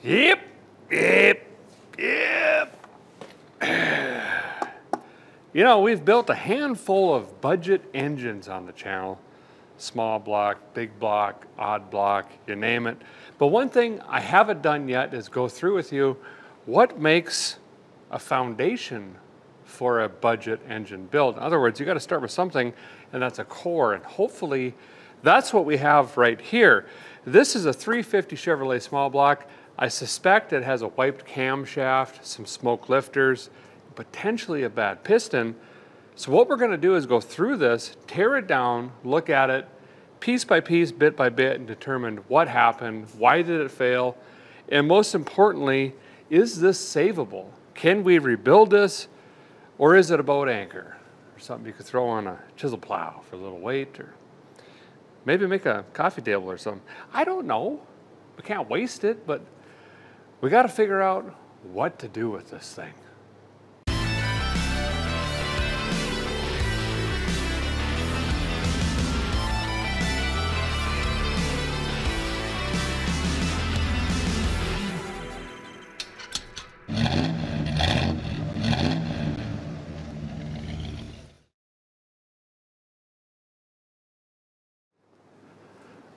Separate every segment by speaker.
Speaker 1: Yep, yep, yep. You know, we've built a handful of budget engines on the channel. Small block, big block, odd block, you name it. But one thing I haven't done yet is go through with you what makes a foundation for a budget engine build. In other words, you got to start with something, and that's a core, and hopefully that's what we have right here. This is a 350 Chevrolet small block. I suspect it has a wiped camshaft, some smoke lifters, potentially a bad piston. So what we're going to do is go through this, tear it down, look at it piece by piece, bit by bit, and determine what happened, why did it fail, and most importantly, is this savable? Can we rebuild this, or is it a boat anchor or something you could throw on a chisel plow for a little weight, or maybe make a coffee table or something? I don't know. We can't waste it, but we got to figure out what to do with this thing.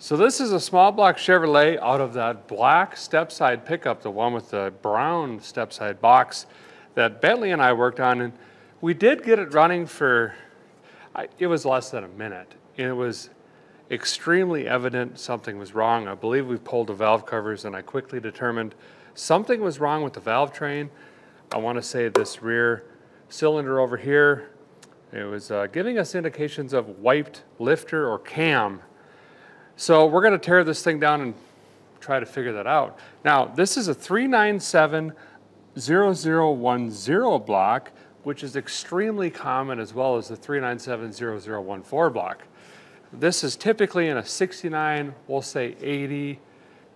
Speaker 1: So this is a small block Chevrolet out of that black step-side pickup, the one with the brown step-side box that Bentley and I worked on. And we did get it running for, it was less than a minute. And it was extremely evident something was wrong. I believe we pulled the valve covers, and I quickly determined something was wrong with the valve train. I want to say this rear cylinder over here, it was giving us indications of wiped lifter or cam. So we're going to tear this thing down and try to figure that out. Now, this is a 397-0010 block, which is extremely common, as well as the 397-0014 block. This is typically in a 69, we'll say 80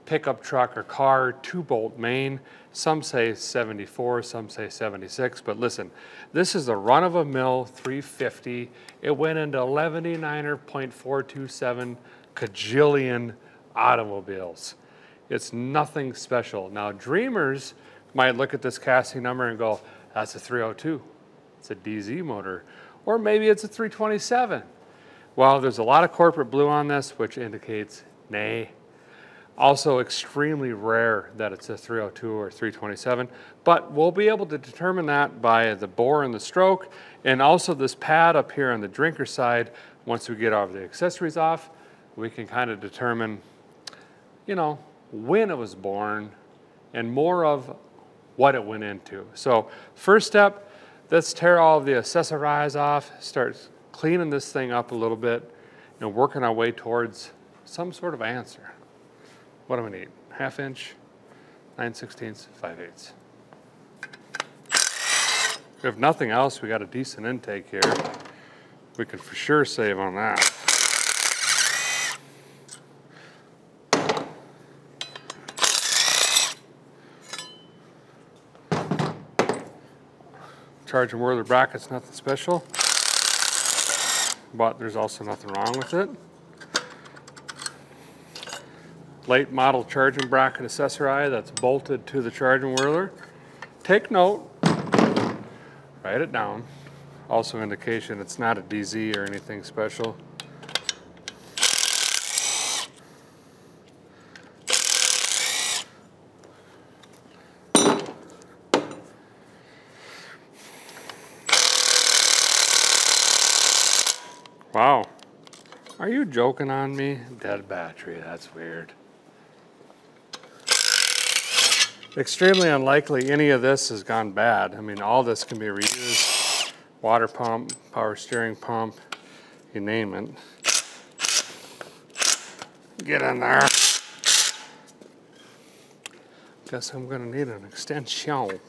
Speaker 1: pickup truck or car, 2-bolt main. Some say 74, some say 76, but listen, this is a run-of-a-mill 350. It went into 11.427 cajillion automobiles. It's nothing special. Now, dreamers might look at this casting number and go, that's a 302. It's a DZ motor. Or maybe it's a 327. Well, there's a lot of corporate blue on this, which indicates nay. Also extremely rare that it's a 302 or 327, but we'll be able to determine that by the bore and the stroke, and also this pad up here on the drinker side. Once we get all of the accessories off, we can kind of determine, you know, when it was born and more of what it went into. So first step, let's tear all of the accessories off, start cleaning this thing up a little bit, and working our way towards some sort of answer. What do we need? 1/2 inch, 9/16, 5/8. If nothing else, we got a decent intake here. We can for sure save on that. Charging whirler bracket's nothing special, but there's also nothing wrong with it. Late model charging bracket accessory that's bolted to the charging whirler. Take note, write it down. Also indication it's not a DZ or anything special. Wow, are you joking on me? Dead battery, that's weird. Extremely unlikely any of this has gone bad. I mean, all this can be reused. Water pump, power steering pump, you name it. Get in there. Guess I'm gonna need an extension.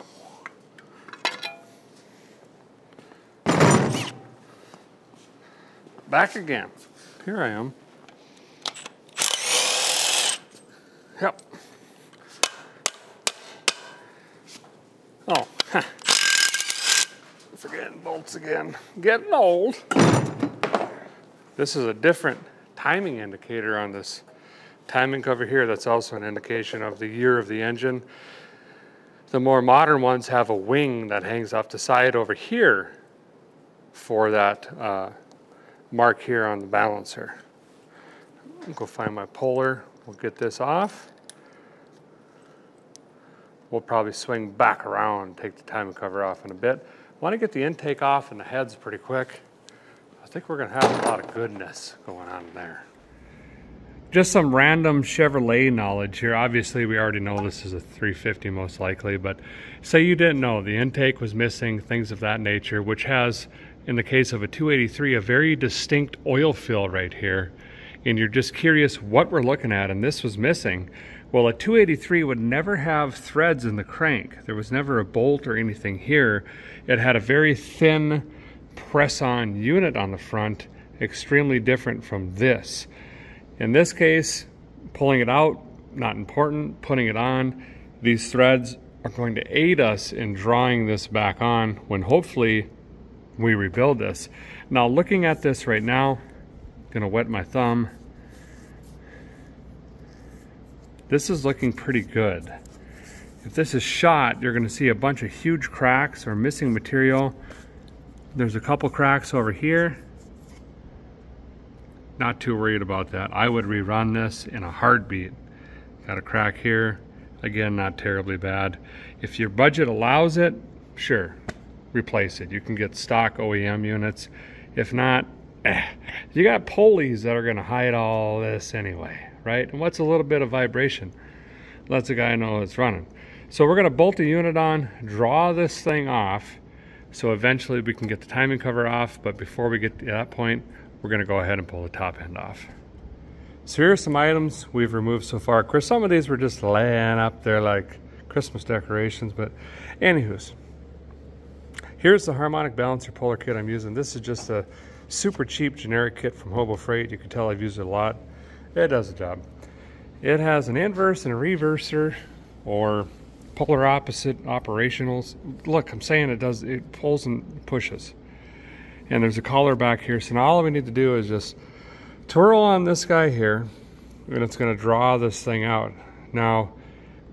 Speaker 1: Back again. Here I am. Yep. Oh, forgetting bolts again. Getting old. This is a different timing indicator on this timing cover here, that's also an indication of the year of the engine. The more modern ones have a wing that hangs off the side over here for that mark here on the balancer. I'll go find my puller. We'll get this off. We'll probably swing back around and take the timing cover off in a bit. I want to get the intake off and the heads pretty quick. I think we're going to have a lot of goodness going on there. Just some random Chevrolet knowledge here. Obviously, we already know this is a 350 most likely, but say you didn't know the intake was missing, things of that nature, which has, in the case of a 283, a very distinct oil fill right here. And you're just curious what we're looking at, and this was missing. Well, a 283 would never have threads in the crank. There was never a bolt or anything here. It had a very thin press-on unit on the front, extremely different from this. In this case, pulling it out, not important. Putting it on, these threads are going to aid us in drawing this back on when hopefully we rebuild this. Now, looking at this right now, I'm gonna wet my thumb. This is looking pretty good. If this is shot, you're gonna see a bunch of huge cracks or missing material. There's a couple cracks over here. Not too worried about that. I would rerun this in a heartbeat. Got a crack here. Again, not terribly bad. If your budget allows it, sure, replace it. You can get stock OEM units. If not, you got pulleys that are gonna hide all this anyway, right? And what's a little bit of vibration? Lets a guy know it's running. So we're gonna bolt the unit on, draw this thing off, so eventually we can get the timing cover off, but before we get to that point, we're gonna go ahead and pull the top end off. So here are some items we've removed so far. Of course, some of these were just laying up there like Christmas decorations, but anywho's. Here's the harmonic balancer puller kit I'm using. This is just a super cheap generic kit from Hobo Freight. You can tell I've used it a lot. It does the job. It has an inverse and a reverser, or polar opposite operationals. Look, I'm saying it pulls and pushes. And there's a collar back here. So now all we need to do is just twirl on this guy here, and it's gonna draw this thing out. Now,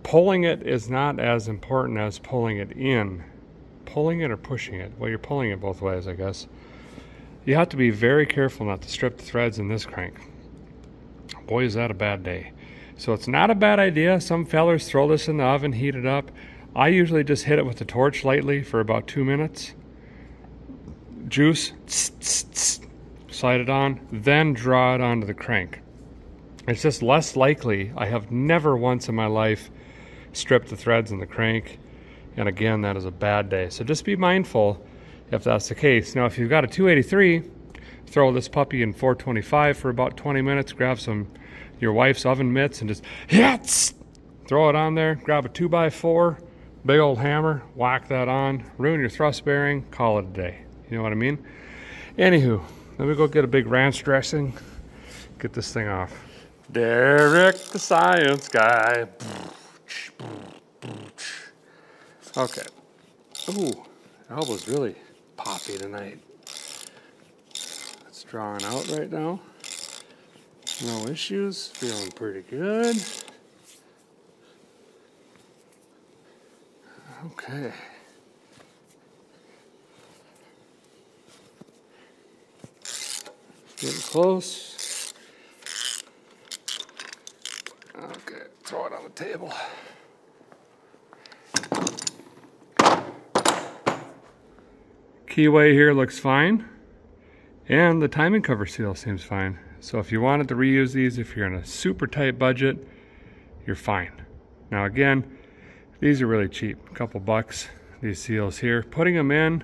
Speaker 1: pulling it is not as important as pulling it in. Pulling it or pushing it? Well, you're pulling it both ways, I guess. You have to be very careful not to strip the threads in this crank. Boy, is that a bad day. So it's not a bad idea. Some fellers throw this in the oven, heat it up. I usually just hit it with the torch lightly for about 2 minutes. Juice, slide it on, then draw it onto the crank. It's just less likely. I have never once in my life stripped the threads in the crank. And again, that is a bad day. So just be mindful if that's the case. Now, if you've got a 283, throw this puppy in 425 for about 20 minutes, grab some your wife's oven mitts and just throw it on there, grab a 2x4, big old hammer, whack that on, ruin your thrust bearing, call it a day. You know what I mean? Anywho, let me go get a big ranch dressing, get this thing off. Derek the science guy. Okay. Ooh, elbow's really poppy tonight. It's drawing out right now. No issues, feeling pretty good. Okay. Getting close. Okay, throw it on the table. Keyway here looks fine, and the timing cover seal seems fine. So if you wanted to reuse these, if you're in a super tight budget, you're fine. Now again, these are really cheap, a couple bucks, these seals here. Putting them in,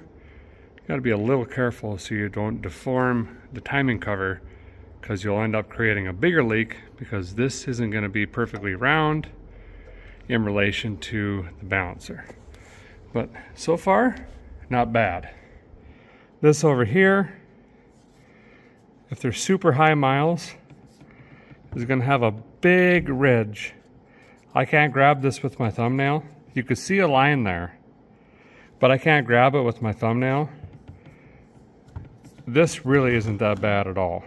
Speaker 1: you gotta be a little careful so you don't deform the timing cover, because you'll end up creating a bigger leak, because this isn't gonna be perfectly round in relation to the balancer. But so far, not bad. This over here, if they're super high miles, is gonna have a big ridge. I can't grab this with my thumbnail. You could see a line there, but I can't grab it with my thumbnail. This really isn't that bad at all.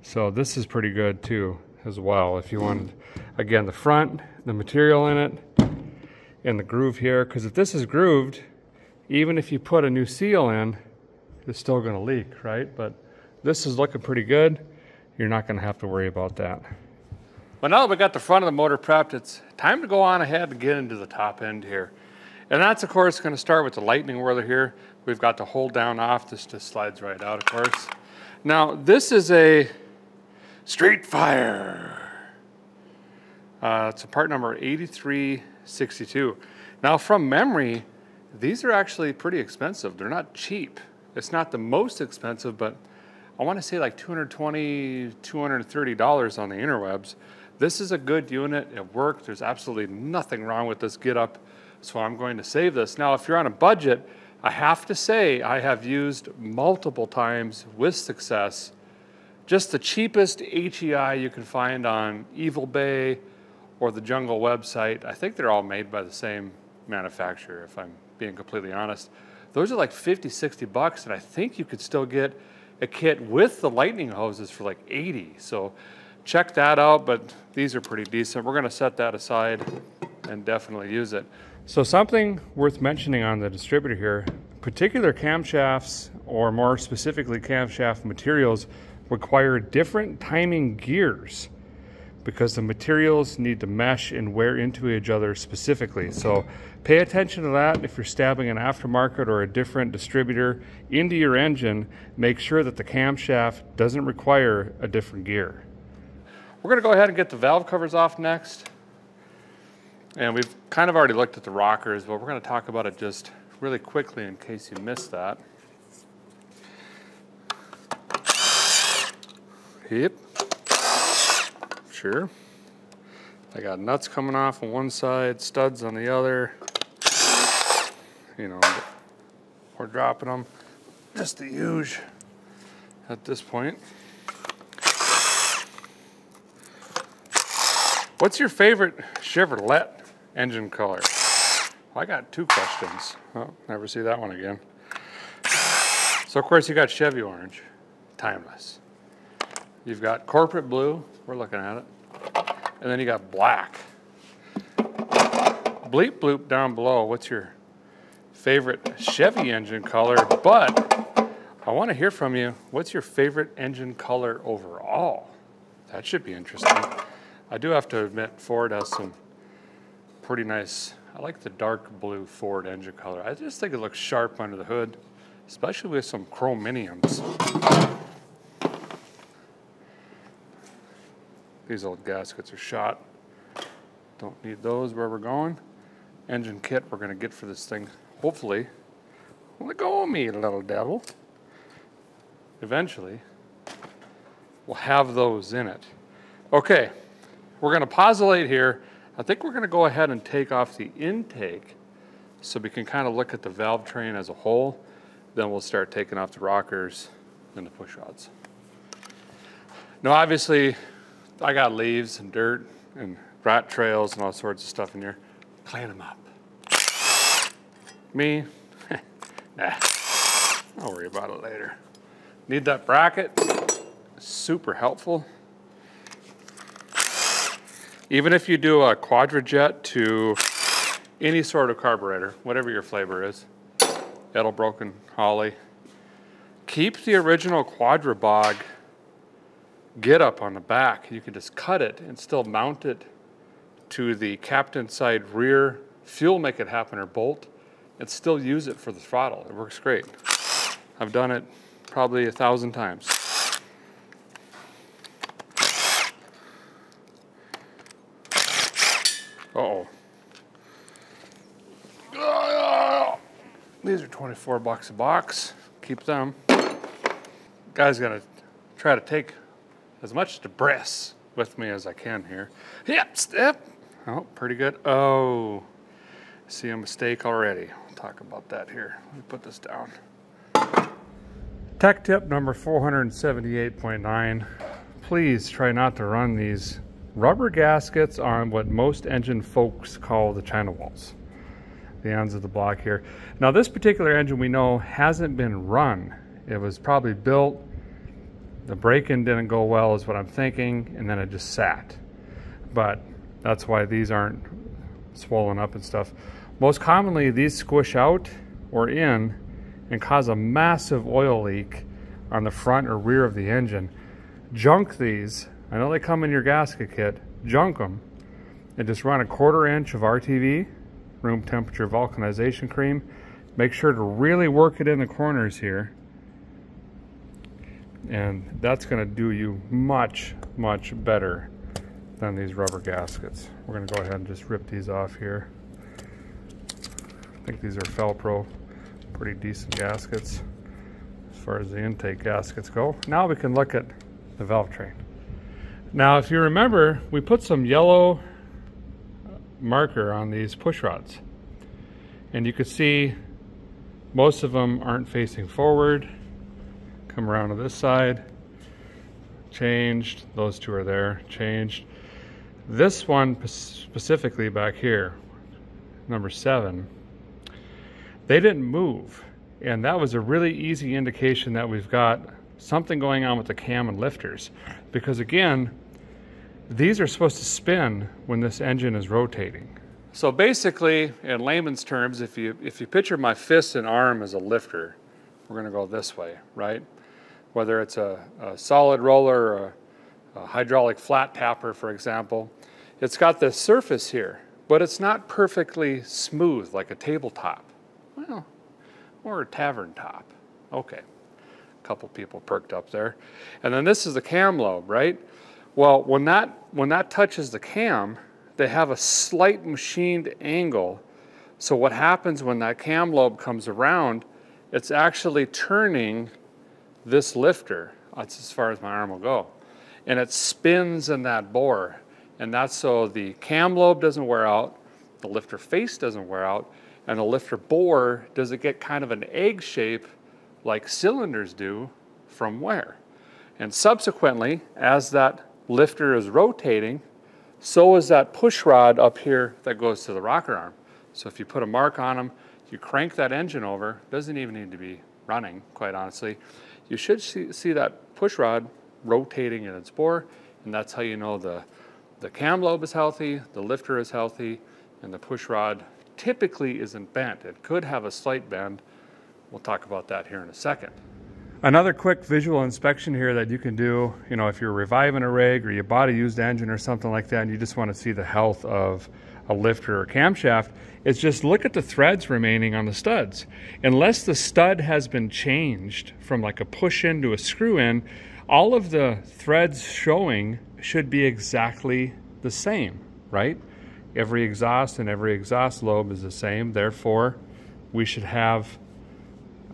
Speaker 1: So this is pretty good too. as well. If you wanted, again, the front, the material in it, and the groove here, because if this is grooved, even if you put a new seal in, it's still going to leak, right? But this is looking pretty good. You're not going to have to worry about that. Well, now that we got the front of the motor prepped, it's time to go on ahead and get into the top end here. And that's, of course, going to start with the lightning whirler here. We've got the hold down off. This just slides right out, of course. Now, this is a Street Fire. It's a part number 8362. Now, from memory, these are actually pretty expensive. They're not cheap. It's not the most expensive, but I want to say like $220, $230 on the interwebs. This is a good unit. It worked. There's absolutely nothing wrong with this get up, so I'm going to save this. Now, if you're on a budget, I have to say I have used multiple times with success just the cheapest HEI you can find on Evil Bay or the Jungle website. I think they're all made by the same manufacturer, if I'm being completely honest. Those are like 50, 60 bucks, and I think you could still get a kit with the lightning hoses for like 80. So check that out, but these are pretty decent. We're gonna set that aside and definitely use it. So something worth mentioning on the distributor here, particular camshafts, or more specifically camshaft materials, require different timing gears because the materials need to mesh and wear into each other specifically. So pay attention to that. If you're stabbing an aftermarket or a different distributor into your engine, make sure that the camshaft doesn't require a different gear. We're gonna go ahead and get the valve covers off next. And we've kind of already looked at the rockers, but we're going to talk about it just really quickly in case you missed that. Yep. Sure. I got nuts coming off on one side, studs on the other. You know, we're dropping them. Just the huge at this point. What's your favorite Chevrolet engine color? Well, I got two questions. Oh, never see that one again. So of course you got Chevy orange, timeless. You've got corporate blue, we're looking at it. And then you got black. Bleep bloop down below, what's your favorite Chevy engine color? But I want to hear from you, what's your favorite engine color overall? That should be interesting. I do have to admit, Ford has some pretty nice, I like the dark blue Ford engine color. I just think it looks sharp under the hood, especially with some chromiums. These old gaskets are shot. Don't need those where we're going. Engine kit we're gonna get for this thing, hopefully. Let go of me, little devil. Eventually, we'll have those in it. Okay. We're going to posilate here. I think we're going to go ahead and take off the intake so we can kind of look at the valve train as a whole. Then we'll start taking off the rockers and the push rods. Now obviously I got leaves and dirt and rat trails and all sorts of stuff in here. Clean them up. Me? Nah, I'll worry about it later. Need that bracket? Super helpful. Even if you do a Quadrajet to any sort of carburetor, whatever your flavor is, Edelbroken, Holley, keep the original Quadrabog get up on the back. You can just cut it and still mount it to the captain side rear fuel make it happen or bolt and still use it for the throttle. It works great. I've done it probably 1,000 times. Uh-oh. These are 24 bucks a box. Keep them. Guy's gonna try to take as much debris with me as I can here. Yep, step. Oh, pretty good. Oh, see a mistake already. We'll talk about that here. Let me put this down. Tech tip number 478.9. Please try not to run these rubber gaskets on what most engine folks call the China walls, the ends of the block here. Now this particular engine we know hasn't been run. It was probably built the break-in didn't go well is what I'm thinking, and then it just sat. But that's why these aren't swollen up and stuff. Most commonly, these squish out or in and cause a massive oil leak on the front or rear of the engine. Junk these. I know they come in your gasket kit. Junk them and just run a 1/4 inch of RTV, room temperature vulcanization cream. Make sure to really work it in the corners here. And that's going to do you much, much better than these rubber gaskets. We're going to go ahead and just rip these off here. I think these are Felpro, pretty decent gaskets as far as the intake gaskets go. Now we can look at the valve train. Now if you remember, we put some yellow marker on these push rods, and you can see most of them aren't facing forward. Come around to this side, changed. Those two are there, changed. This one specifically back here, number 7, they didn't move, and that was a really easy indication that we've got something going on with the cam and lifters, because again, these are supposed to spin when this engine is rotating. So basically, in layman's terms, if you picture my fist and arm as a lifter, we're going to go this way, right? Whether it's a solid roller or a hydraulic flat tapper, for example, it's got this surface here, but it's not perfectly smooth like a tabletop. Well, or a tavern top. Okay, a couple people perked up there. And then this is the cam lobe, right? Well, when that touches the cam, they have a slight machined angle. So what happens when that cam lobe comes around, it's actually turning this lifter. That's as far as my arm will go. And it spins in that bore. And that's so the cam lobe doesn't wear out, the lifter face doesn't wear out, and the lifter bore doesn't get kind of an egg shape like cylinders do from wear. And subsequently, as that lifter is rotating, so is that push rod up here that goes to the rocker arm. So if you put a mark on them, you crank that engine over, doesn't even need to be running, quite honestly. You should see that push rod rotating in its bore, and that's how you know the cam lobe is healthy, the lifter is healthy, and the push rod typically isn't bent. It could have a slight bend. We'll talk about that here in a second. Another quick visual inspection here that you can do, you know, if you're reviving a rig or you bought a used engine or something like that and you just want to see the health of a lifter or camshaft, is just look at the threads remaining on the studs. Unless the stud has been changed from like a push in to a screw in, all of the threads showing should be exactly the same, right? Every exhaust and every exhaust lobe is the same. Therefore, we should have,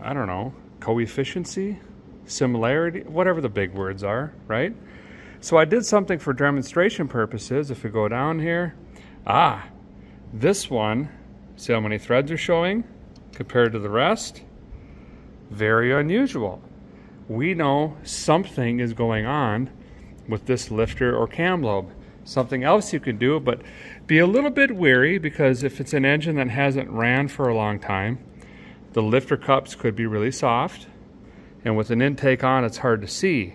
Speaker 1: I don't know, coefficiency, similarity, whatever the big words are, right? So I did something for demonstration purposes. If we go down here, this one, see how many threads are showing compared to the rest? Very unusual. We know something is going on with this lifter or cam lobe. Something else you can do, but be a little bit wary, because if it's an engine that hasn't ran for a long time, the lifter cups could be really soft, and with an intake on, it's hard to see.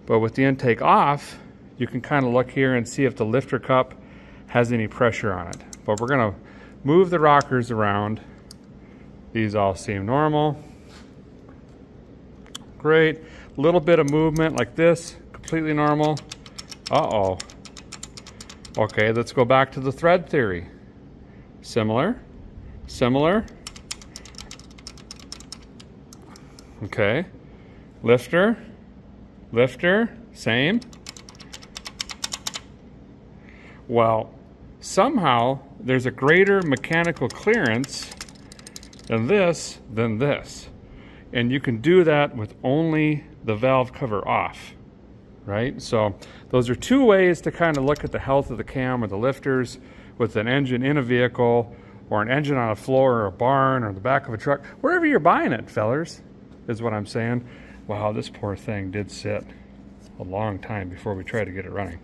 Speaker 1: But with the intake off, you can kind of look here and see if the lifter cup has any pressure on it. But we're going to move the rockers around. These all seem normal. Great. A little bit of movement like this, completely normal. Uh-oh. Okay, let's go back to the thread theory. Similar, similar. Okay, lifter, lifter, same. Well, somehow there's a greater mechanical clearance than this. And you can do that with only the valve cover off, right? So those are two ways to kind of look at the health of the cam or the lifters with an engine in a vehicle, or an engine on a floor or a barn or the back of a truck, wherever you're buying it, fellers, is what I'm saying. Wow, this poor thing did sit a long time before we tried to get it running.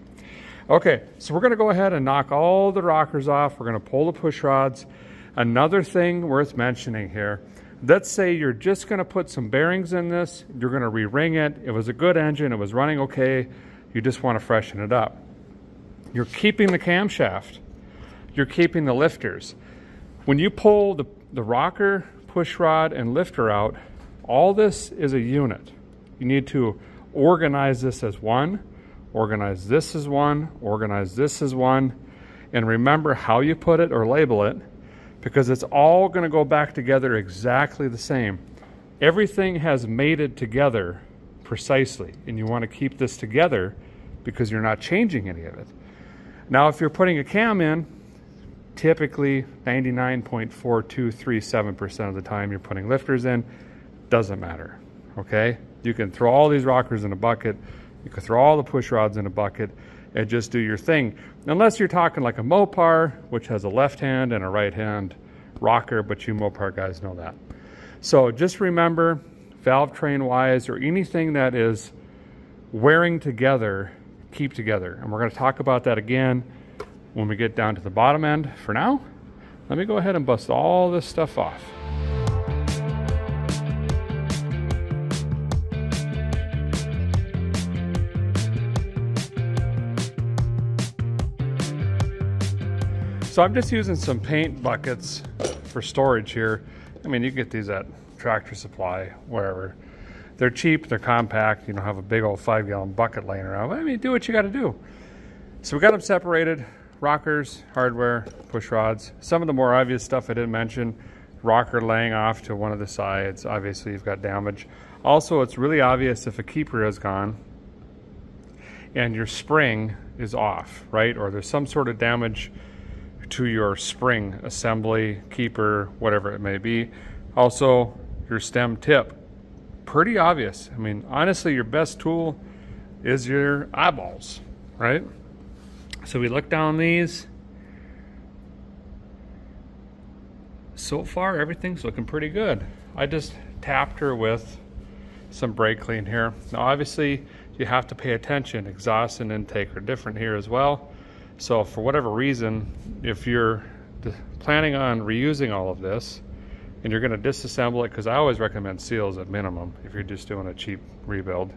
Speaker 1: Okay, so we're gonna go ahead and knock all the rockers off. We're gonna pull the push rods. Another thing worth mentioning here, Let's say you're just going to put some bearings in this, you're going to re-ring it, it was a good engine, it was running okay, you just want to freshen it up. You're keeping the camshaft, you're keeping the lifters. When you pull the rocker, push rod, and lifter out, all this is a unit. You need to organize this as one, organize this as one, organize this as one, and remember how you put it or label it, because it's all going to go back together exactly the same. Everything has mated together precisely, and you want to keep this together because you're not changing any of it. Now, if you're putting a cam in, typically 99.4237% of the time you're putting lifters in, doesn't matter, okay? You can throw all these rockers in a bucket, you can throw all the push rods in a bucket, and just do your thing. Unless you're talking like a Mopar, which has a left hand and a right hand rocker, but you Mopar guys know that. So just remember, valve train wise or anything that is wearing together, keep together. And we're going to talk about that again when we get down to the bottom end. For now, let me go ahead and bust all this stuff off. So I'm just using some paint buckets for storage here. I mean, you can get these at Tractor Supply, wherever. They're cheap, they're compact, you don't have a big old 5-gallon bucket laying around. I mean, do what you gotta do. So we got them separated, rockers, hardware, push rods. Some of the more obvious stuff I didn't mention, rocker laying off to one of the sides. Obviously you've got damage. Also, it's really obvious if a keeper has gone and your spring is off, right? Or there's some sort of damage to your spring assembly, keeper, whatever it may be. Also, your stem tip. Pretty obvious. I mean, honestly, your best tool is your eyeballs, right? So we look down these. So far, everything's looking pretty good. I just tapped her with some brake clean here. Now, obviously, you have to pay attention. Exhaust and intake are different here as well. So for whatever reason, if you're planning on reusing all of this and you're going to disassemble it, because I always recommend seals at minimum if you're just doing a cheap rebuild,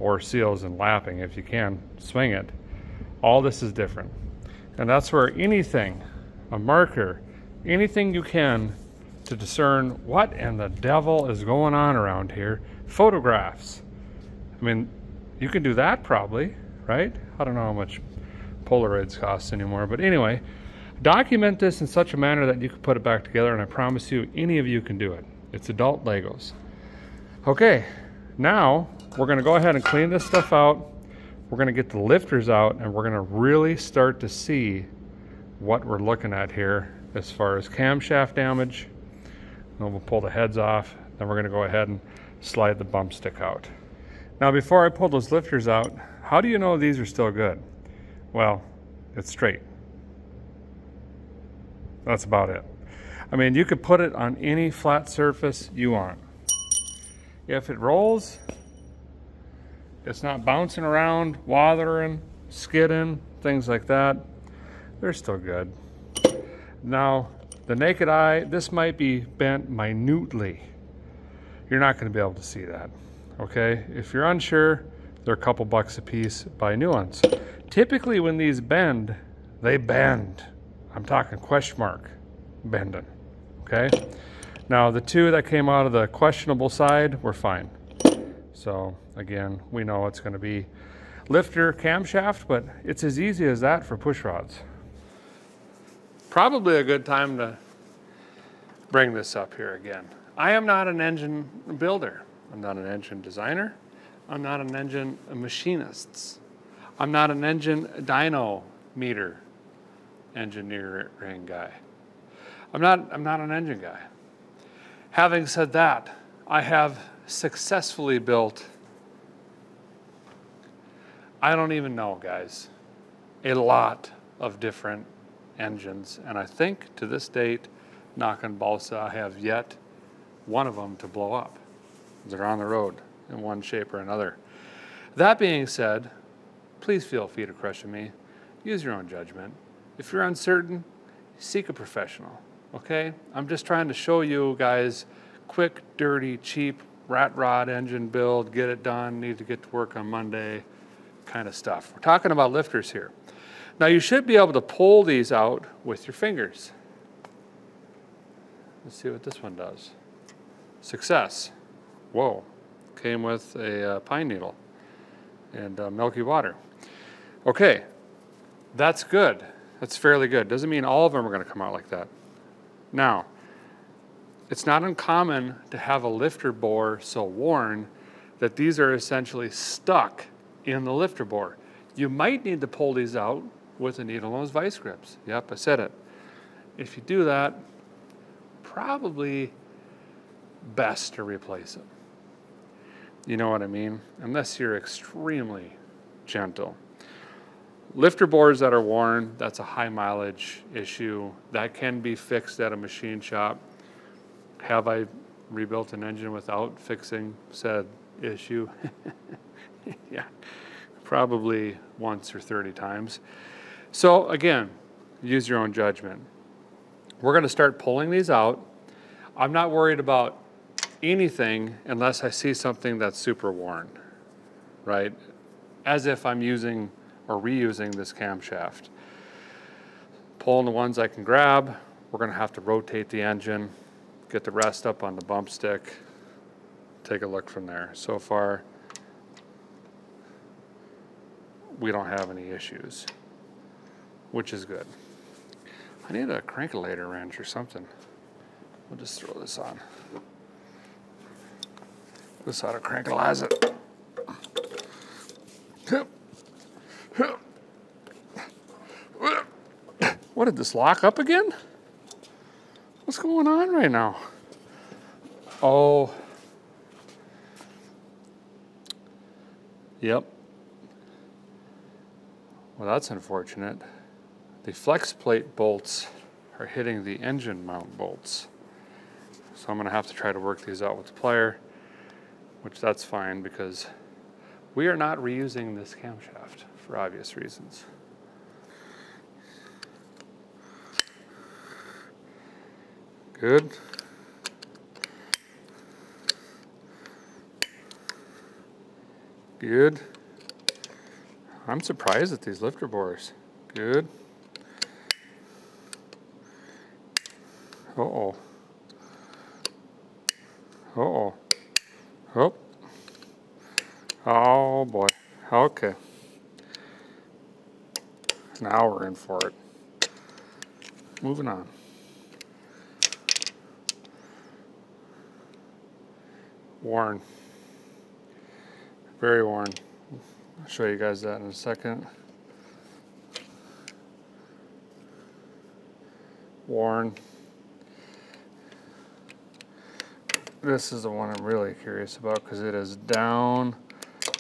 Speaker 1: or seals and lapping if you can, swing it. All this is different. And that's where anything, a marker, anything you can to discern what in the devil is going on around here. Photographs. I mean, you can do that probably, right? I don't know how much Polaroids cost anymore, but anyway, document this in such a manner that you can put it back together, and I promise you any of you can do it. It's adult Legos. Okay, now we're going to go ahead and clean this stuff out. We're going to get the lifters out, and we're going to really start to see what we're looking at here as far as camshaft damage. Then we'll pull the heads off, then we're going to go ahead and slide the bump stick out. Now before I pull those lifters out, how do you know these are still good? Well, it's straight. That's about it. I mean, you could put it on any flat surface you want. If it rolls, it's not bouncing around, waddling, skidding, things like that, they're still good. Now, the naked eye, this might be bent minutely. You're not going to be able to see that, okay? If you're unsure, they're a couple bucks a piece, buy new ones. Typically when these bend, they bend. I'm talking question mark bending, okay? Now the two that came out of the questionable side were fine. So again, we know it's going to be lifter camshaft, but it's as easy as that for push rods. Probably a good time to bring this up here again. I am not an engine builder. I'm not an engine designer. I'm not an engine machinist. I'm not an engine dyno meter engineering guy. I'm not an engine guy. Having said that, I have successfully built, I don't even know, guys, a lot of different engines. And I think to this date, knock on balsa, I have yet one of them to blow up. They're on the road in one shape or another. That being said, please feel free to question me. Use your own judgment. If you're uncertain, seek a professional. okay? I'm just trying to show you guys quick, dirty, cheap rat rod engine build, get it done, need to get to work on Monday kind of stuff. We're talking about lifters here. Now you should be able to pull these out with your fingers. Let's see what this one does. Success. Whoa. Came with a pine needle and milky water. Okay, that's good. That's fairly good. Doesn't mean all of them are going to come out like that. Now, it's not uncommon to have a lifter bore so worn that these are essentially stuck in the lifter bore. You might need to pull these out with a needle nose vice grips. Yep, I said it. If you do that, probably best to replace them. You know what I mean? Unless you're extremely gentle. Lifter bores that are worn, that's a high mileage issue. That can be fixed at a machine shop. Have I rebuilt an engine without fixing said issue? Yeah, probably once or 30 times. So again, use your own judgment. We're going to start pulling these out. I'm not worried about anything unless I see something that's super worn, right? As if I'm using or reusing this camshaft. Pulling the ones I can grab, we're going to have to rotate the engine, get the rest up on the bump stick, take a look from there. So far, we don't have any issues, which is good. I need a crankulator wrench or something. We'll just throw this on. This ought to crankalize it. What, did this lock up again? What's going on right now? Oh. Yep. Well, that's unfortunate. The flex plate bolts are hitting the engine mount bolts. So I'm gonna have to try to work these out with the plier, which that's fine because we are not reusing this camshaft for obvious reasons. Good. Good. I'm surprised at these lifter bores. Good. Uh-oh. Uh-oh. Oh. Oh boy. Okay. Now we're in for it. Moving on. Worn. Very worn. I'll show you guys that in a second. Worn. This is the one I'm really curious about because it is down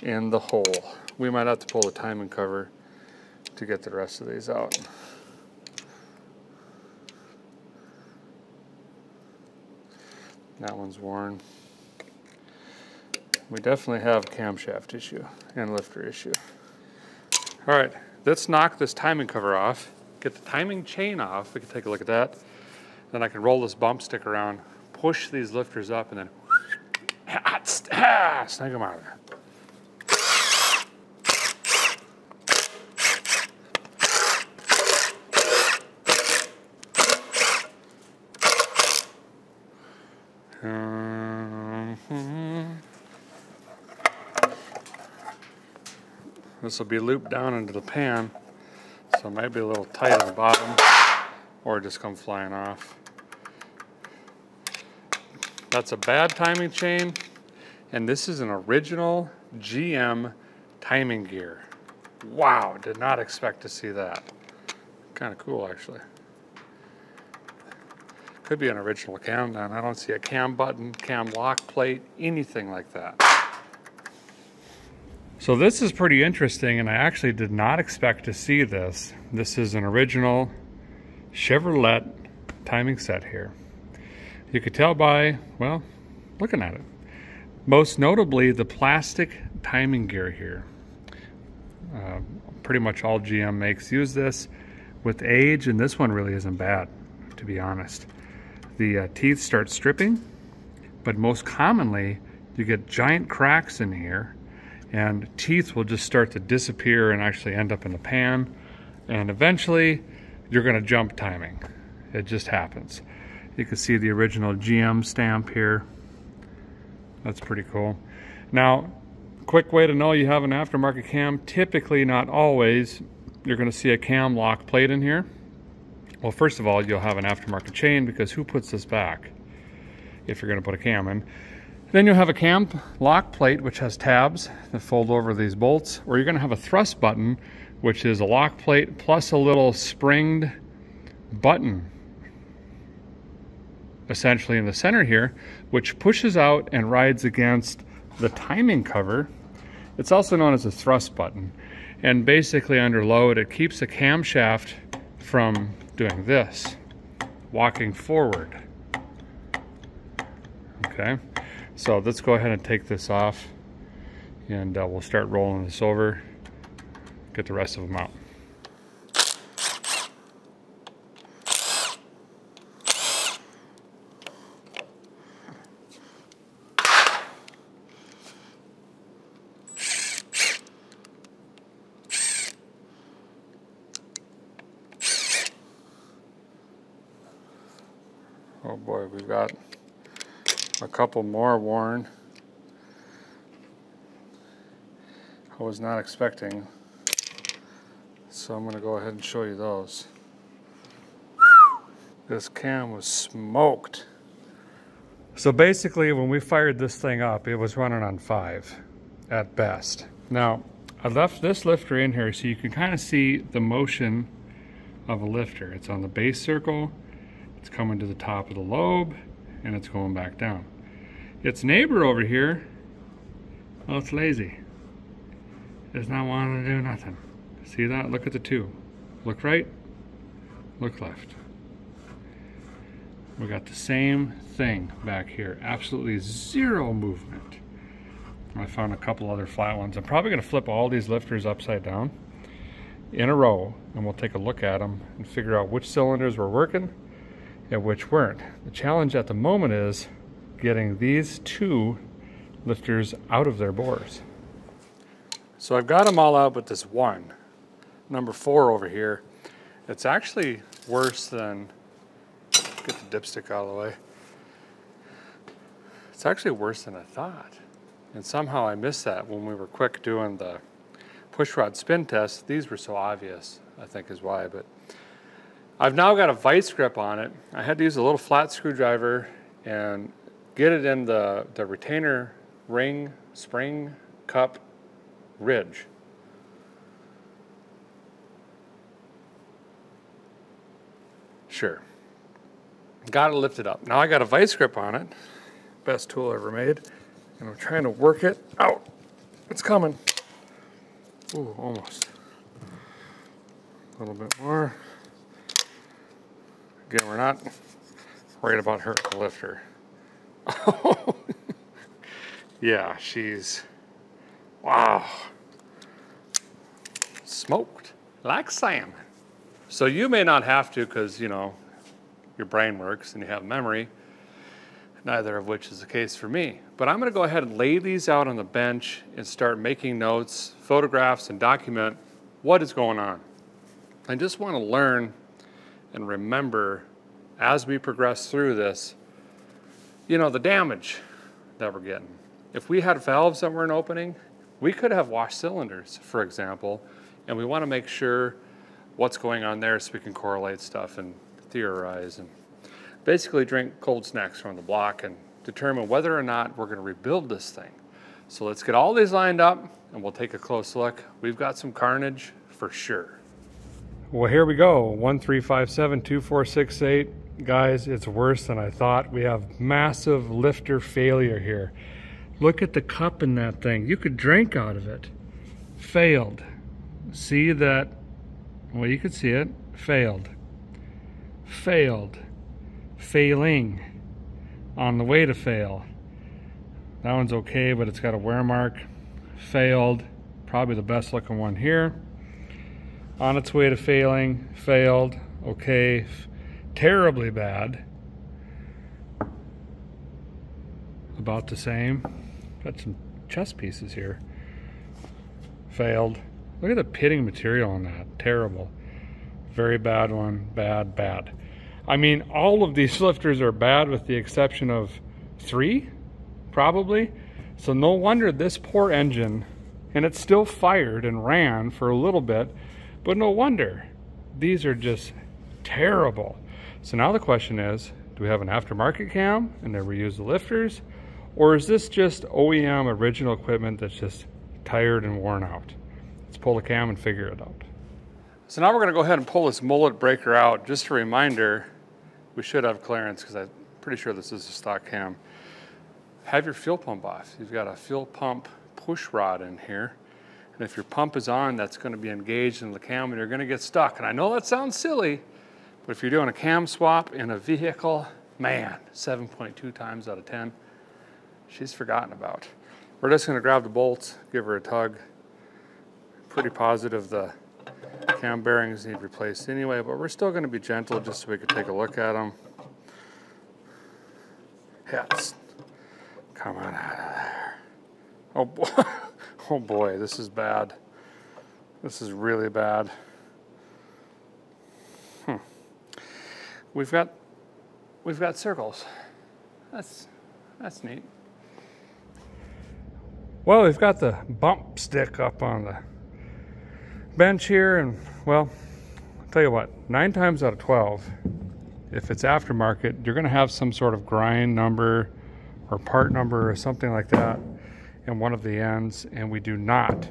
Speaker 1: in the hole. We might have to pull the timing cover to get the rest of these out. That one's worn. We definitely have camshaft issue and lifter issue. All right, let's knock this timing cover off, get the timing chain off. We can take a look at that. Then I can roll this bump stick around, push these lifters up, and then snag them out of there. This will be looped down into the pan, so it might be a little tight at the bottom, or just come flying off. That's a bad timing chain, and this is an original GM timing gear. Wow, did not expect to see that. Kind of cool, actually. Could be an original cam down. I don't see a cam button, cam lock plate, anything like that. So this is pretty interesting, and I actually did not expect to see this. This is an original Chevrolet timing set here. You could tell by, well, looking at it. Most notably, the plastic timing gear here. Pretty much all GM makes use this. With age, and this one really isn't bad. to be honest. The teeth start stripping, but most commonly you get giant cracks in here and teeth will just start to disappear and actually end up in the pan, and eventually you're going to jump timing. It just happens. You can see the original GM stamp here. That's pretty cool. Now, quick way to know you have an aftermarket cam, typically, not always, you're going to see a cam lock plate in here. Well, first of all, you'll have an aftermarket chain, because who puts this back if you're going to put a cam in? Then you'll have a cam lock plate which has tabs that fold over these bolts, or you're going to have a thrust button, which is a lock plate plus a little springed button essentially in the center here, which pushes out and rides against the timing cover. It's also known as a thrust button, and basically under load it keeps the camshaft from doing this, walking forward. Okay, so let's go ahead and take this off, and we'll start rolling this over, get the rest of them out. Oh boy, we've got a couple more worn. I was not expecting, so I'm going to go ahead and show you those. This cam was smoked. So basically, when we fired this thing up, it was running on 5 at best. Now, I left this lifter in here so you can kind of see the motion of a lifter. It's on the base circle, it's coming to the top of the lobe, and it's going back down. Its neighbor over here, well, it's lazy. It's not wanting to do nothing. See that? Look at the two. Look right, look left. We got the same thing back here. Absolutely zero movement. I found a couple other flat ones. I'm probably going to flip all these lifters upside down in a row, and we'll take a look at them and figure out which cylinders were working and which weren't. The challenge at the moment is getting these two lifters out of their bores. So I've got them all out but this one, number 4 over here. It's actually worse than, get the dipstick out of the way. It's actually worse than I thought. And somehow I missed that when we were quick doing the push rod spin test. These were so obvious, I think is why. But I've now got a vice grip on it. I had to use a little flat screwdriver and get it in the retainer ring spring cup ridge. Sure. Got it lifted up. Now I got a vice grip on it. Best tool ever made. And I'm trying to work it out. It's coming. Ooh, almost. A little bit more. Again, we're not worried about hurting the lifter. Yeah, she's, wow. Smoked like salmon. So you may not have to, because, you know, your brain works and you have memory, neither of which is the case for me. But I'm going to go ahead and lay these out on the bench and start making notes, photographs, and document what is going on. I just want to learn and remember as we progress through this, you know, the damage that we're getting. If we had valves that weren't opening, we could have washed cylinders, for example, and we want to make sure what's going on there so we can correlate stuff and theorize and basically drink cold snacks from the block and determine whether or not we're going to rebuild this thing. So let's get all these lined up and we'll take a close look. We've got some carnage for sure. Well, here we go. 13572468. Guys, it's worse than I thought. We have massive lifter failure here. Look at the cup in that thing. You could drink out of it. Failed. See that? Well, you could see it. Failed. Failed. Failing. On the way to fail. That one's okay, but it's got a wear mark. Failed. Probably the best looking one here. On its way to failing. Failed. Okay. terribly bad. About the same. Got some chest pieces here. Failed. Look at the pitting material on that. Terrible. Very bad one. Bad, bad. I mean, all of these lifters are bad with the exception of 3, probably. So no wonder this poor engine, and it still fired and ran for a little bit, but no wonder. These are just terrible. So now the question is, do we have an aftermarket cam and then reuse the lifters? Or is this just OEM original equipment that's just tired and worn out? Let's pull the cam and figure it out. So now we're gonna go ahead and pull this mullet breaker out. Just a reminder, we should have clearance because I'm pretty sure this is a stock cam. Have your fuel pump off. You've got a fuel pump push rod in here. And if your pump is on, that's gonna be engaged in the cam and you're gonna get stuck. And I know that sounds silly, but if you're doing a cam swap in a vehicle, man, 7.2 times out of 10, she's forgotten about. We're just gonna grab the bolts, give her a tug. Pretty positive the cam bearings need replaced anyway, but we're still gonna be gentle just so we can take a look at them. Yes. Come on out of there. Oh boy, oh boy, this is bad. This is really bad. We've got circles. That's neat. Well, we've got the bump stick up on the bench here, and well, I'll tell you what, 9 times out of 12, if it's aftermarket, you're gonna have some sort of grind number or part number or something like that in one of the ends, and we do not.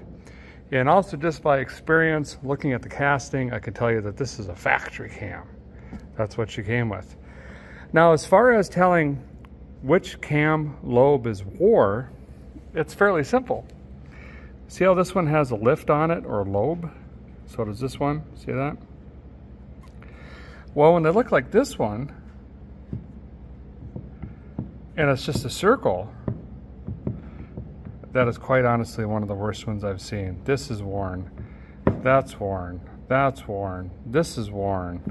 Speaker 1: And also just by experience, looking at the casting, I can tell you that this is a factory cam. That's what she came with. Now, as far as telling which cam lobe is wore, it's fairly simple. See how this one has a lift on it, or a lobe? So does this one, see that? Well, when they look like this one, and it's just a circle, that is quite honestly one of the worst ones I've seen. This is worn, that's worn, that's worn, this is worn.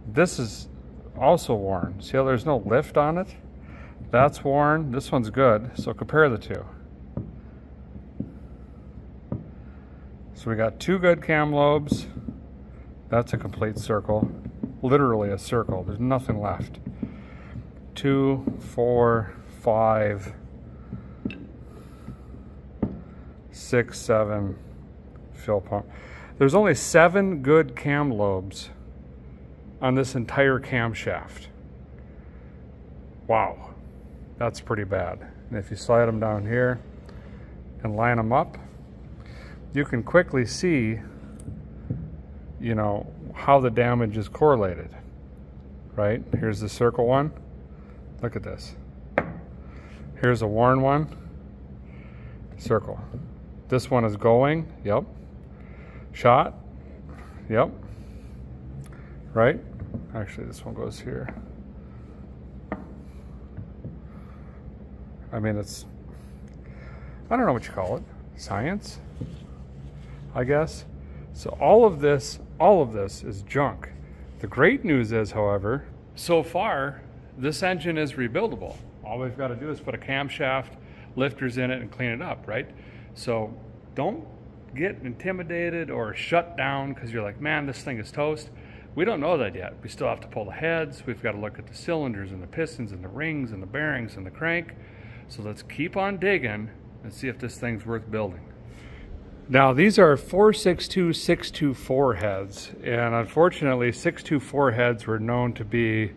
Speaker 1: This is also worn. See how there's no lift on it? That's worn, this one's good, so compare the two. So we got 2 good cam lobes. That's a complete circle. Literally a circle, there's nothing left. 2, 4, 5, 6, 7 fuel pump. There's only 7 good cam lobes on this entire camshaft. Wow, that's pretty bad. And if you slide them down here and line them up, you can quickly see, you know, how the damage is correlated, right? Here's the circle one. Look at this. Here's a worn one. Circle. This one is going. Yep. Shot. Yep. Right? Actually, this one goes here. I mean, it's, I don't know what you call it. Science, I guess. So all of this is junk. The great news is, however, so far, this engine is rebuildable. All we've got to do is put a camshaft, lifters in it, and clean it up, right? So don't get intimidated or shut down because you're like, man, this thing is toast. We don't know that yet. We still have to pull the heads. We've got to look at the cylinders and the pistons and the rings and the bearings and the crank. So let's keep on digging and see if this thing's worth building. Now, these are 462 624 heads, and unfortunately 624 heads were known to be,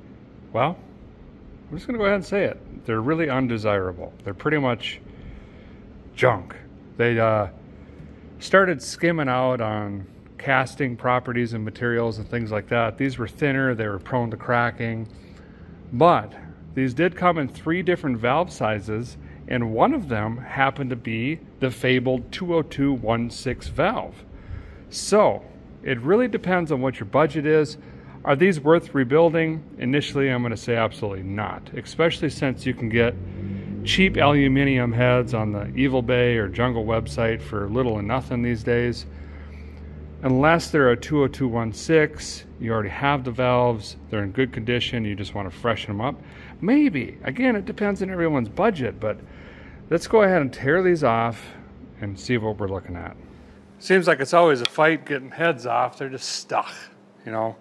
Speaker 1: well, I'm just gonna go ahead and say it. They're really undesirable. They're pretty much junk. They started skimming out on casting properties and materials and things like that. These were thinner, they were prone to cracking, but these did come in 3 different valve sizes, and one of them happened to be the fabled 20216 valve. So it really depends on what your budget is. Are these worth rebuilding? Initially, I'm going to say absolutely not, especially since you can get cheap aluminum heads on the Evil Bay or Jungle website for little and nothing these days.
Speaker 2: Unless they're a 20216, you already have the valves, they're in good condition, you just want to freshen them up. Maybe. Again, it depends on everyone's budget, but let's go ahead and tear these off and see what we're looking at.
Speaker 1: Seems like it's always a fight getting heads off. They're just stuck, you know.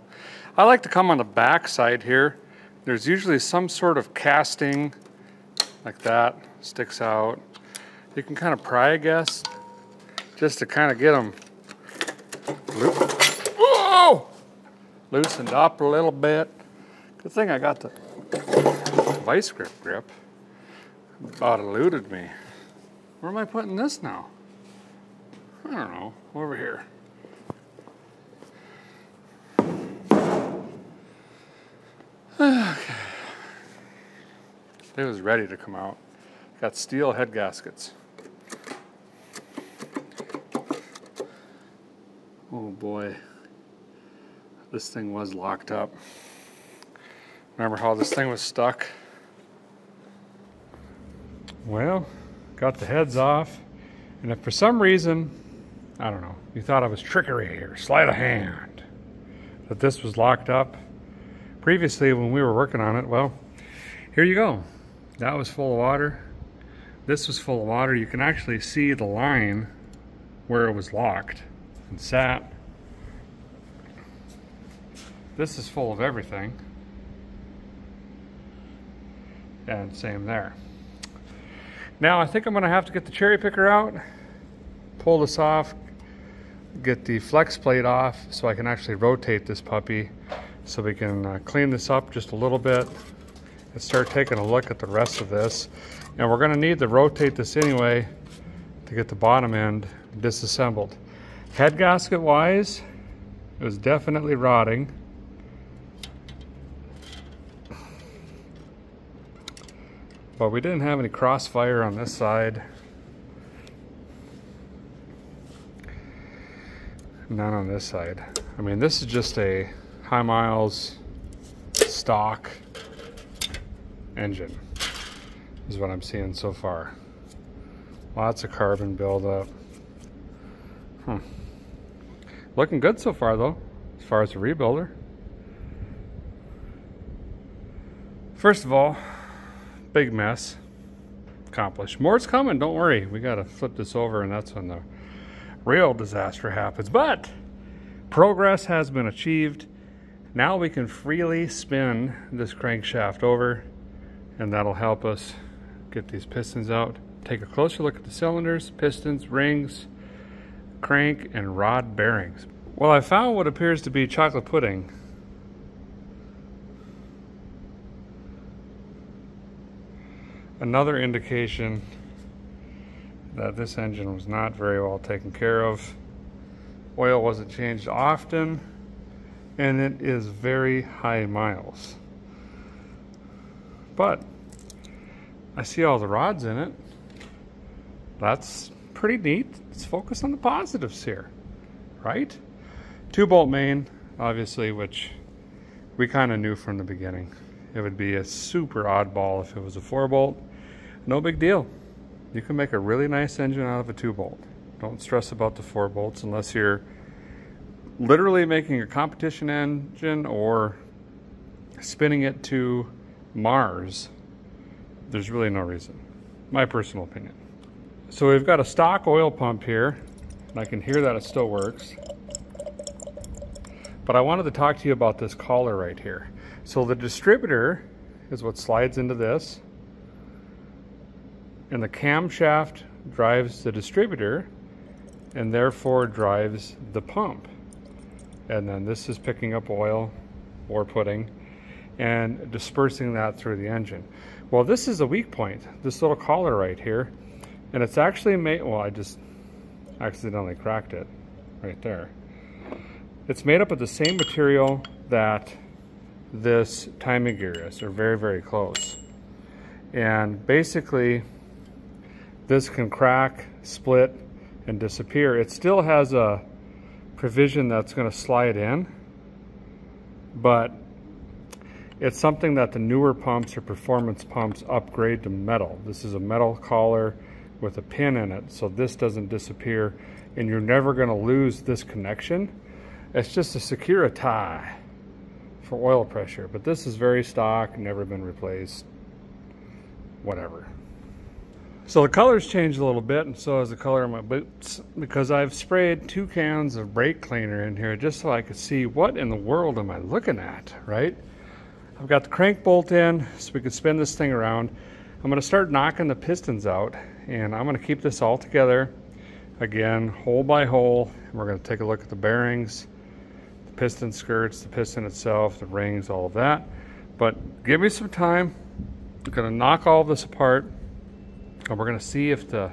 Speaker 1: I like to come on the back side here. There's usually some sort of casting like that, sticks out. You can kind of pry, I guess, just to kind of get them loosened up a little bit. Good thing I got the vice grip. About eluded me. Where am I putting this now? I don't know. Over here. Okay. It was ready to come out. Got steel head gaskets. Oh boy. This thing was locked up. Remember how this thing was stuck?
Speaker 2: Well, got the heads off, and if for some reason, I don't know, you thought I was trickery or sleight of hand, that this was locked up previously when we were working on it, well, here you go. That was full of water. This was full of water. You can actually see the line where it was locked and sat. This is full of everything. And same there. Now I think I'm gonna have to get the cherry picker out, pull this off, get the flex plate off so I can actually rotate this puppy so we can clean this up just a little bit and start taking a look at the rest of this. And we're gonna need to rotate this anyway to get the bottom end disassembled. Head gasket wise, it was definitely rotting. But we didn't have any crossfire on this side. None on this side. I mean, this is just a high miles stock engine, is what I'm seeing so far. Lots of carbon buildup. Looking good so far though, as far as the rebuilder. First of all, big mess accomplished. More's coming, don't worry. We gotta flip this over and that's when the real disaster happens. But progress has been achieved. Now we can freely spin this crankshaft over and that'll help us get these pistons out. Take a closer look at the cylinders, pistons, rings, crank, and rod bearings. Well, I found what appears to be chocolate pudding. Another indication that this engine was not very well taken care of. Oil wasn't changed often, and it is very high miles. But I see all the rods in it. That's pretty neat. Let's focus on the positives here, right? 2-bolt main, obviously, which we kind of knew from the beginning. It would be a super oddball if it was a 4-bolt. No big deal. You can make a really nice engine out of a 2-bolt. Don't stress about the 4 bolts unless you're literally making a competition engine or spinning it to Mars. There's really no reason. My personal opinion. So we've got a stock oil pump here, and I can hear that it still works. But I wanted to talk to you about this collar right here. So the distributor is what slides into this, and the camshaft drives the distributor and therefore drives the pump. And then this is picking up oil or pudding and dispersing that through the engine. Well, this is a weak point, this little collar right here, and it's actually made, well, I just accidentally cracked it right there. It's made up of the same material that this timing gear is. They're very, very close. And basically, this can crack, split, and disappear. It still has a provision that's going to slide in, but it's something that the newer pumps or performance pumps upgrade to metal. This is a metal collar with a pin in it, so this doesn't disappear. and you're never going to lose this connection. It's just a secure tie for oil pressure, but this is very stock, never been replaced, whatever. So the color's changed a little bit, and so has the color of my boots, because I've sprayed 2 cans of brake cleaner in here just so I could see what in the world am I looking at, right? I've got the crank bolt in so we can spin this thing around. I'm going to start knocking the pistons out, and I'm going to keep this all together again, hole by hole. We're going to take a look at the bearings, the piston skirts, the piston itself, the rings, all of that. But give me some time. I'm going to knock all of this apart, and we're going to see if the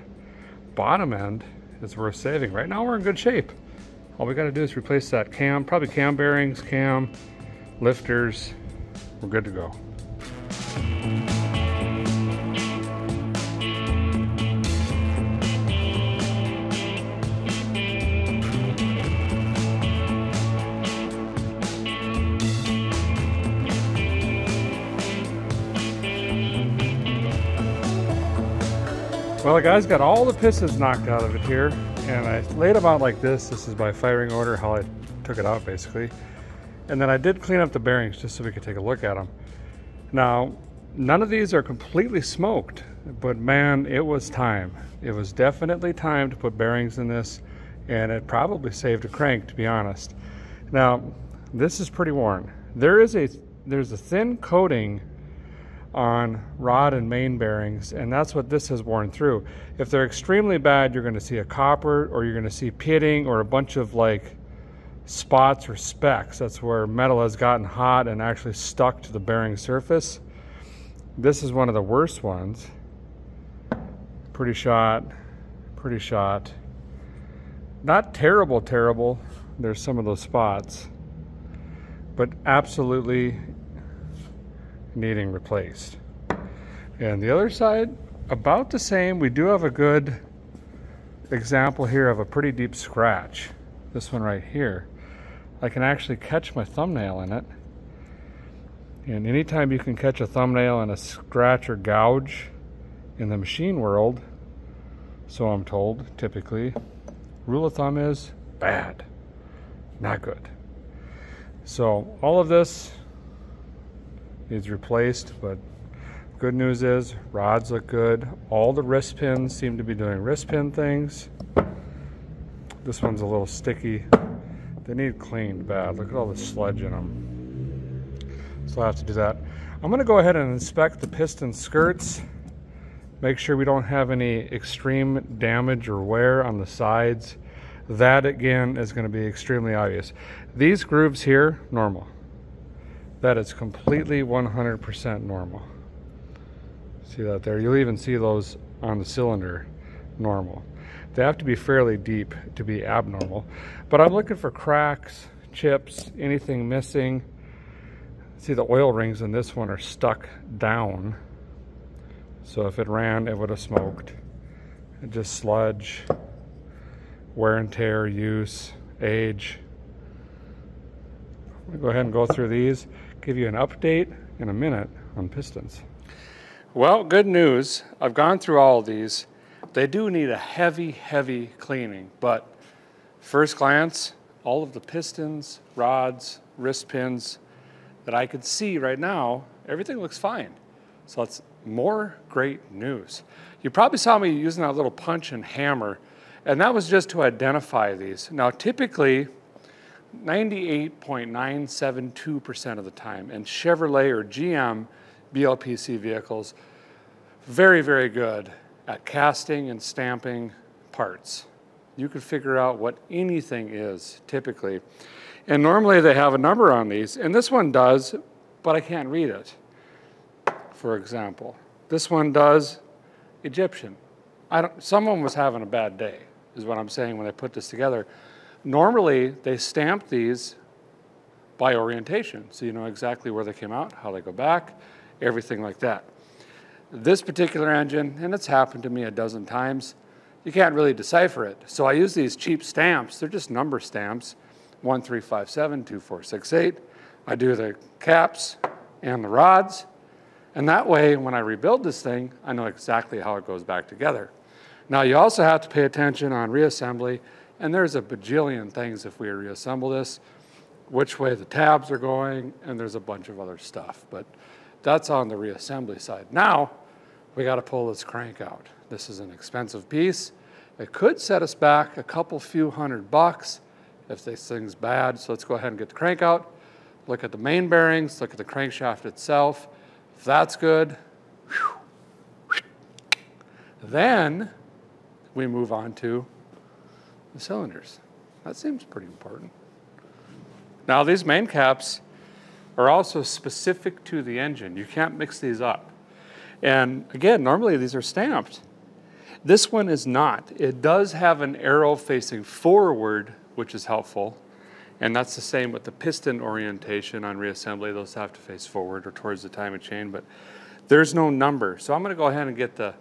Speaker 2: bottom end is worth saving. Right now we're in good shape. All we got to do is replace that cam, probably cam bearings, cam, lifters. We're good to go. Well, the guy's got all the pistons knocked out of it here, and I laid them out like this. This is by firing order, how I took it out basically. And then I did clean up the bearings just so we could take a look at them. Now, none of these are completely smoked, but man, it was time. It was definitely time to put bearings in this, and it probably saved a crank, to be honest. Now, this is pretty worn. There's a thin coating on rod and main bearings, and that's what this has worn through. If they're extremely bad, you're going to see a copper, or you're going to see pitting, or a bunch of like spots or specks. That's where metal has gotten hot and actually stuck to the bearing surface. This is one of the worst ones. Pretty shot. Not terrible. There's some of those spots, but absolutely needing replaced. And the other side, about the same. We do have a good example here of a pretty deep scratch. This one right here. I can actually catch my thumbnail in it. And anytime you can catch a thumbnail in a scratch or gouge in the machine world, so I'm told, typically, rule of thumb is bad, not good. So all of this is replaced, but good news is rods look good. All the wrist pins seem to be doing wrist pin things. This one's a little sticky. They need cleaned bad. Look at all the sludge in them. So I'll have to do that. I'm going to go ahead and inspect the piston skirts. Make sure we don't have any extreme damage or wear on the sides. That again is going to be extremely obvious. These grooves here, normal. That is completely 100% normal. See that there? You'll even see those on the cylinder, normal. They have to be fairly deep to be abnormal. But I'm looking for cracks, chips, anything missing. See, the oil rings in this one are stuck down. So if it ran, it would have smoked. Just sludge, wear and tear, use, age. I'm going to go ahead and go through these, give you an update in a minute on pistons. Well, good news. I've gone through all of these. They do need a heavy cleaning, but first glance, all of the pistons, rods, wrist pins that I could see right now, everything looks fine. So that's more great news. You probably saw me using that little punch and hammer, and that was just to identify these. Now, typically, 98.972% of the time, and Chevrolet or GM BLPC vehicles, very good at casting and stamping parts. You can figure out what anything is, typically. And normally they have a number on these, and this one does, but I can't read it. For example, this one does Egyptian. Someone was having a bad day, is what I'm saying when I put this together. Normally, they stamp these by orientation, so you know exactly where they came out, how they go back, everything like that. This particular engine, and it's happened to me a dozen times, you can't really decipher it. So I use these cheap stamps. They're just number stamps, 1357, 2468. I do the caps and the rods, and that way, when I rebuild this thing, I know exactly how it goes back together. Now, you also have to pay attention on reassembly
Speaker 1: And there's a bajillion things if we reassemble this, which way the tabs are going, and there's a bunch of other stuff. But that's on the reassembly side. Now, we got to pull this crank out. This is an expensive piece. It could set us back a few $100 if this thing's bad. So let's go ahead and get the crank out. Look at the main bearings, look at the crankshaft itself. If that's good, then we move on to the cylinders. That seems pretty important. Now these main caps are also specific to the engine. You can't mix these up. And again, normally these are stamped. This one is not. It does have an arrow facing forward, which is helpful. And that's the same with the piston orientation on reassembly. Those have to face forward or towards the timing chain, but there's no number. So I'm gonna go ahead and get the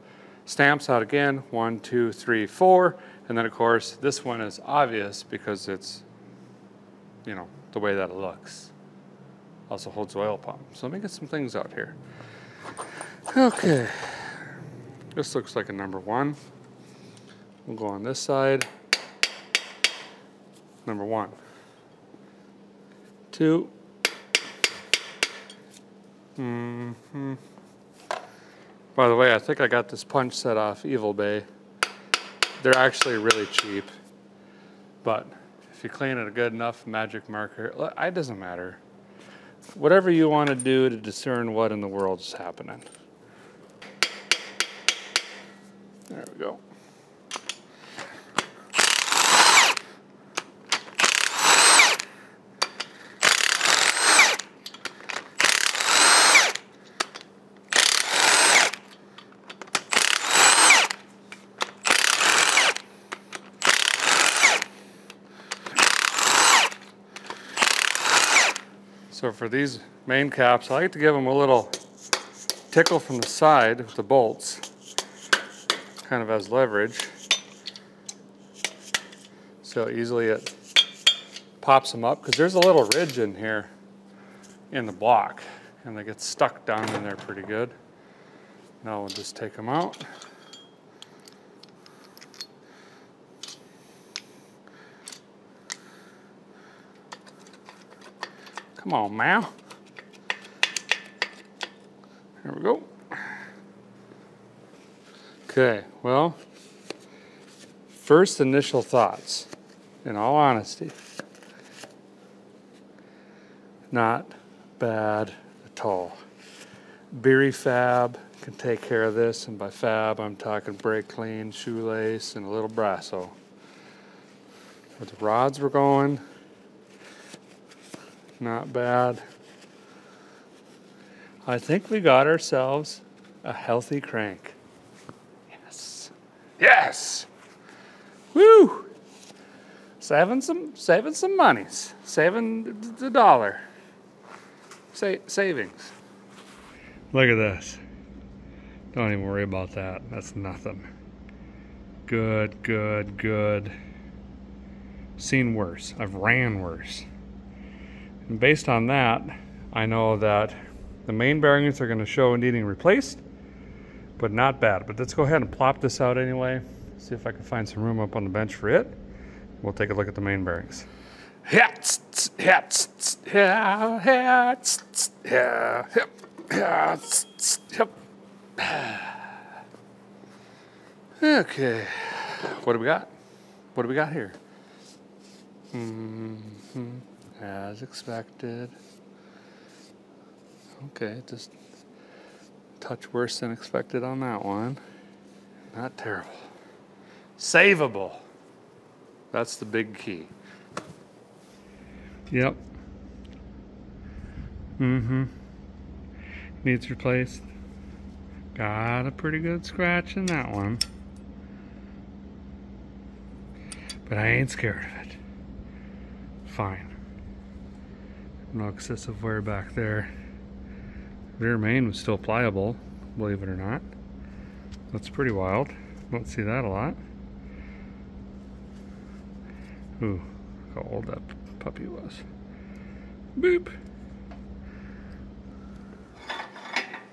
Speaker 1: stamps out again. 1, 2, 3, 4. And then of course, this one is obvious because it's, you know, the way that it looks. Also holds oil pump. So let me get some things out here. Okay. This looks like a number 1. We'll go on this side. Number 1. 2. By the way, I think I got this punch set off Evil Bay. They're actually really cheap. But if you clean it good enough, magic marker, it doesn't matter. Whatever you want to do to discern what in the world is happening. There we go. So for these main caps, I like to give them a little tickle from the side with the bolts, kind of as leverage. So easily it pops them up, because there's a little ridge in here in the block, and they get stuck down in there pretty good. Now we'll just take them out. Come on, man. There we go. Okay, well, first initial thoughts, in all honesty, not bad at all. Beery Fab can take care of this, and by fab, I'm talking brake clean, shoelace, and a little Brasso. Where the rods were going, not bad. I think we got ourselves a healthy crank. Yes. Yes! Woo! Saving some monies. Saving the dollar. Savings. Look at this. Don't even worry about that. That's nothing. Good, good, good. Seen worse. I've ran worse. And based on that, I know that the main bearings are going to show needing replaced, but not bad. But let's go ahead and plop this out anyway. See if I can find some room up on the bench for it. We'll take a look at the main bearings. Okay, what do we got? What do we got here? As expected. Okay, just a touch worse than expected on that one. Not terrible. Savable. That's the big key. Yep. Needs replaced. Got a pretty good scratch in that one. But I ain't scared of it. Fine. No excessive wear back there. Rear main was still pliable, believe it or not. That's pretty wild. Don't see that a lot. Ooh, how old that puppy was. Boop.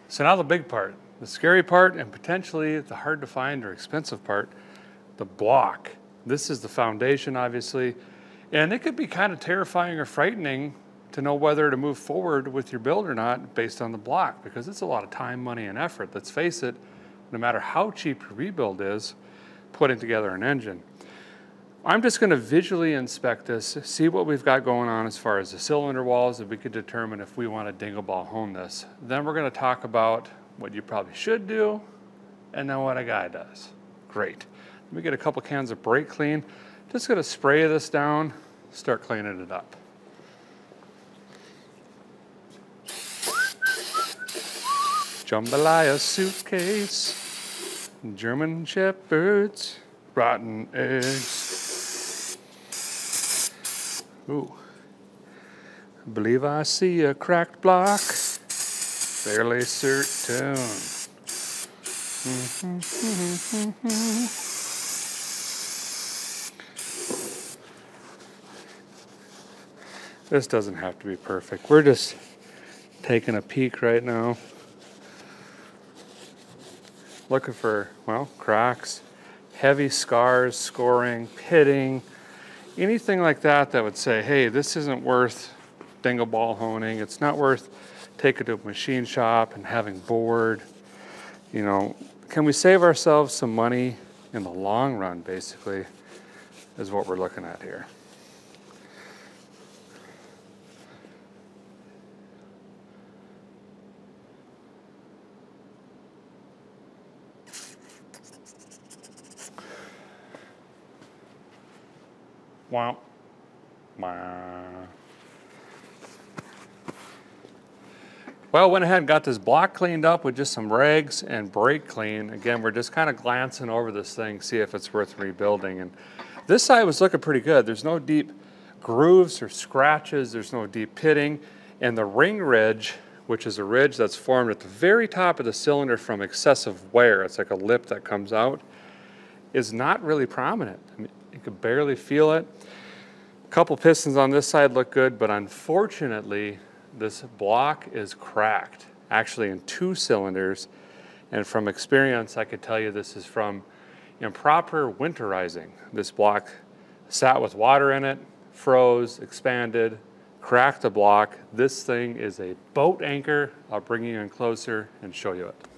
Speaker 1: So now the big part, the scary part, and potentially the hard to find or expensive part, the block. This is the foundation, obviously. And it could be kind of terrifying or frightening to know whether to move forward with your build or not based on the block, because it's a lot of time, money, and effort. Let's face it, no matter how cheap your rebuild is, putting together an engine. I'm just going to visually inspect this, see what we've got going on as far as the cylinder walls, and we could determine if we want to dingle ball hone this. Then we're going to talk about what you probably should do, and then what a guy does. Great. Let me get a couple cans of brake clean. Just going to spray this down, start cleaning it up. Jambalaya suitcase, German shepherds, rotten eggs. Ooh, I believe I see a cracked block, fairly certain. This doesn't have to be perfect. We're just taking a peek right now. Looking for, well, cracks, heavy scars, scoring, pitting, anything like that that would say, hey, this isn't worth dingle ball honing. It's not worth taking to a machine shop and having bored. You know, can we save ourselves some money in the long run, basically, is what we're looking at here. Wow. Well, went ahead and got this block cleaned up with just some rags and brake clean. Again, we're just kind of glancing over this thing, see if it's worth rebuilding. And this side was looking pretty good. There's no deep grooves or scratches. There's no deep pitting. And the ring ridge, which is a ridge that's formed at the very top of the cylinder from excessive wear, it's like a lip that comes out, is not really prominent. I mean, you could barely feel it. A couple pistons on this side look good, but unfortunately, this block is cracked, actually in 2 cylinders. And from experience, I could tell you this is from improper winterizing. This block sat with water in it, froze, expanded, cracked the block. This thing is a boat anchor. I'll bring you in closer and show you it.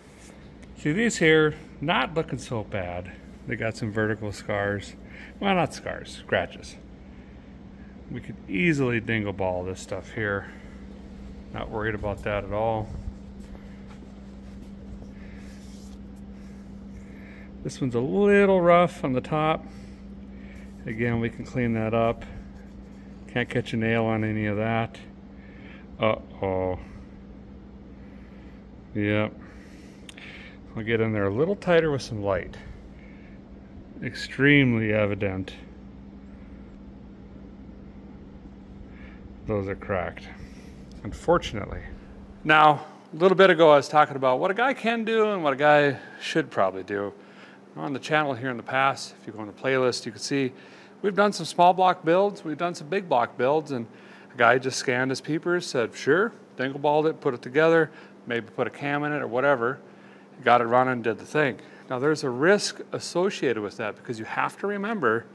Speaker 1: See, these here, not looking so bad. They got some vertical scars. Well, not scars, scratches. We could easily dingle ball this stuff here. Not worried about that at all. This one's a little rough on the top. Again, we can clean that up. Can't catch a nail on any of that. Uh-oh. Yep. I'll get in there a little tighter with some light. Extremely evident. Those are cracked, unfortunately. Now, a little bit ago I was talking about what a guy can do and what a guy should probably do. On the channel here in the past, if you go on the playlist, you can see we've done some small block builds, we've done some big block builds, and a guy just scanned his peepers, said, sure, dingle balled it, put it together, maybe put a cam in it or whatever, got it running, did the thing. Now there's a risk associated with that because you have to remember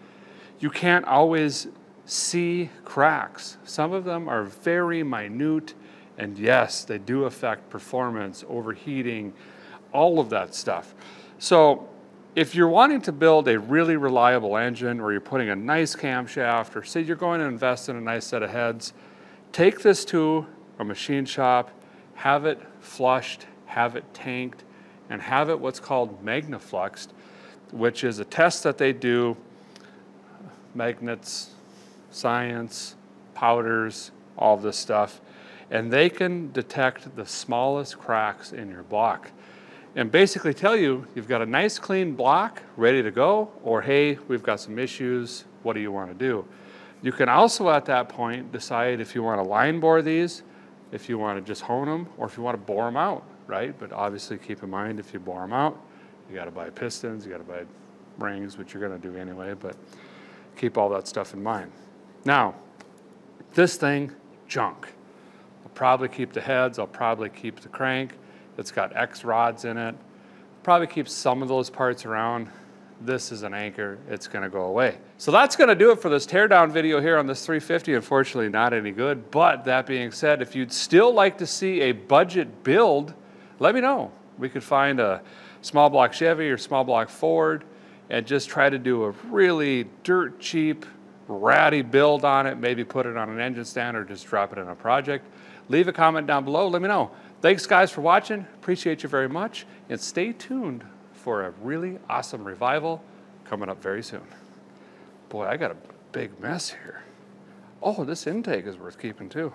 Speaker 1: you can't always see cracks. Some of them are very minute, and yes, they do affect performance, overheating, all of that stuff. So if you're wanting to build a really reliable engine, or you're putting a nice camshaft, or say you're going to invest in a nice set of heads, take this to a machine shop, have it flushed, have it tanked, and have it what's called magnafluxed, which is a test that they do, magnets, science, powders, all of this stuff, and they can detect the smallest cracks in your block and basically tell you you've got a nice clean block ready to go, or hey, we've got some issues, what do you want to do? You can also at that point decide if you want to line bore these, if you want to just hone them, or if you want to bore them out, right? But obviously keep in mind, if you bore them out, you got to buy pistons, you got to buy rings, which you're going to do anyway, but keep all that stuff in mind. Now, this thing, junk. I'll probably keep the heads, I'll probably keep the crank. It's got X rods in it. Probably keep some of those parts around. this is an anchor, it's gonna go away. So that's gonna do it for this teardown video here on this 350. Unfortunately, not any good, but that being said, if you'd still like to see a budget build, let me know. We could find a small block Chevy or small block Ford and just try to do a really dirt cheap, ratty build on it, maybe put it on an engine stand or just drop it in a project. Leave a comment down below, let me know. Thanks guys for watching, appreciate you very much, and stay tuned for a really awesome revival coming up very soon. Boy, I got a big mess here. Oh, this intake is worth keeping too.